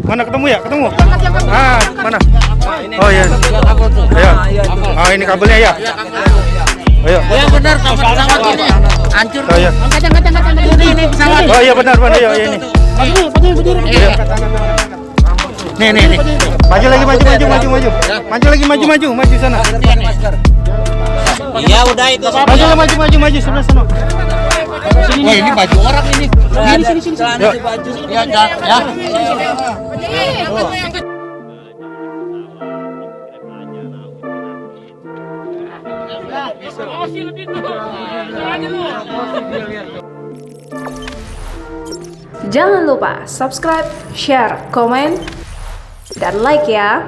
Mana ketemu ya? Ketemu. Ah, mana? Oh iya. Ayo. Ah, ini kabelnya ya. Ayo. Ya benar, pesawat ini hancur. Oh iya. Ini pesawat. Oh iya benar, ya ini. Iya. Nih. Maju lagi, maju. Maju sana. Iya udah itu. Maju sebelah sana. Wah ini baju orang ini. Sini. Baju. Ya. Jangan lupa subscribe, share, komen, dan like ya.